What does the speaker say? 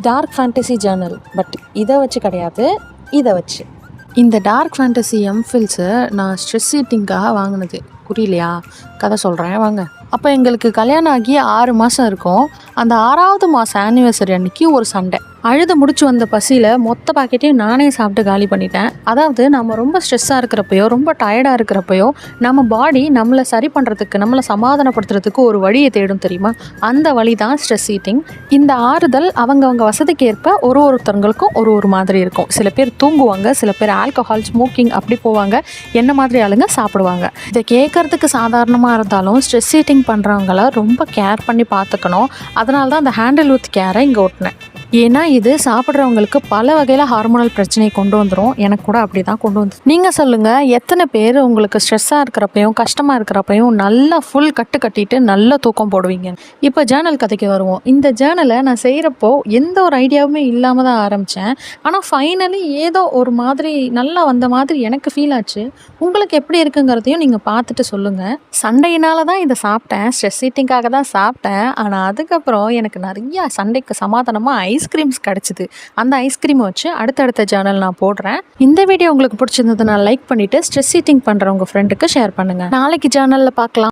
Dark fantasy Journal. But இதை வச்சு கிடையாது, இதை வச்சு. இந்த டார்க் ஃபேண்டசி எம்ஃபில்ஸை நான் ஸ்ட்ரெஸ் ஈட்டிங்காக வாங்கினது. புரியலையா? கதை சொல்கிறேன் வாங்க. அப்போ எங்களுக்கு கல்யாணம் ஆகி 6 மாதம் இருக்கும். அந்த 6வது மாதம் ஆனிவர்சரி அன்றைக்கி ஒரு சண்டை. அழுது முடிச்சு வந்த பசியில் மொத்த பாக்கெட்டையும் நானே சாப்பிட்டு காலி பண்ணிட்டேன். அதாவது நம்ம ரொம்ப ஸ்ட்ரெஸ்ஸாக இருக்கிறப்பையோ, ரொம்ப டயர்டாக இருக்கிறப்பையோ, நம்ம பாடி நம்மளை சரி பண்ணுறதுக்கு, நம்மளை சமாதானப்படுத்துறதுக்கு ஒரு வழியை தேடும் தெரியுமா? அந்த வழி தான் ஸ்ட்ரெஸ் ஈட்டிங். இந்த ஆறுதல் அவங்கவங்க வசதிக்கு ஏற்ப ஒருத்தவங்களுக்கும் ஒரு மாதிரி இருக்கும். சில பேர் தூங்குவாங்க, சில பேர் ஆல்கஹால், ஸ்மோக்கிங் அப்படி போவாங்க. என்ன மாதிரி ஆளுங்க சாப்பிடுவாங்க. இதை கேட்கறதுக்கு சாதாரணமாக இருந்தாலும் ஸ்ட்ரெஸ் ஈட்டிங் பண்ணுறவங்கள ரொம்ப கேர் பண்ணி பார்த்துக்கணும். அதனால தான் அந்த ஹேண்டில் வித் கேரை இங்கே ஒட்டினேன். ஏன்னா இது சாப்பிட்றவங்களுக்கு பல வகையில் ஹார்மோனல் பிரச்சனையை கொண்டு வந்துடும். எனக்கு கூட அப்படி தான் கொண்டு வந்து. நீங்கள் சொல்லுங்கள், எத்தனை பேர் உங்களுக்கு ஸ்ட்ரெஸ்ஸாக இருக்கிறப்பையும் கஷ்டமாக இருக்கிறப்பையும் நல்லா ஃபுல் கட்டிட்டு நல்ல தூக்கம் போடுவீங்க? இப்போ ஜேர்னல் கதைக்கு வருவோம். இந்த ஜேர்னலை நான் செய்கிறப்போ எந்த ஒரு ஐடியாவுமே இல்லாமல் தான் ஆரம்பித்தேன். ஆனால் ஃபைனலி ஏதோ ஒரு மாதிரி நல்லா வந்த மாதிரி எனக்கு ஃபீல் ஆச்சு. உங்களுக்கு எப்படி இருக்குங்கிறதையும் நீங்கள் பார்த்துட்டு சொல்லுங்கள். சண்டையினால தான் இதை சாப்பிட்டேன், ஸ்ட்ரெஸ் ஈட்டிங்காக தான் சாப்பிட்டேன். ஆனால் அதுக்கப்புறம் எனக்கு நிறையா சண்டைக்கு சமாதானமாக ஐஸ்கிரீம்ஸ் கிடச்சிது. அந்த ஐஸ்கிரீமை வச்சு அடுத்தடுத்த ஜேர்னல் நான் போடுறேன். இந்த வீடியோ உங்களுக்கு பிடிச்சிருந்ததுன்னா லைக் பண்ணிவிட்டு ஸ்ட்ரெஸ் ஈட்டிங் பண்ணுற உங்கள் ஃப்ரெண்டுக்கு ஷேர் பண்ணுங்கள். நாளைக்கு ஜேர்னலில் பார்க்கலாம்.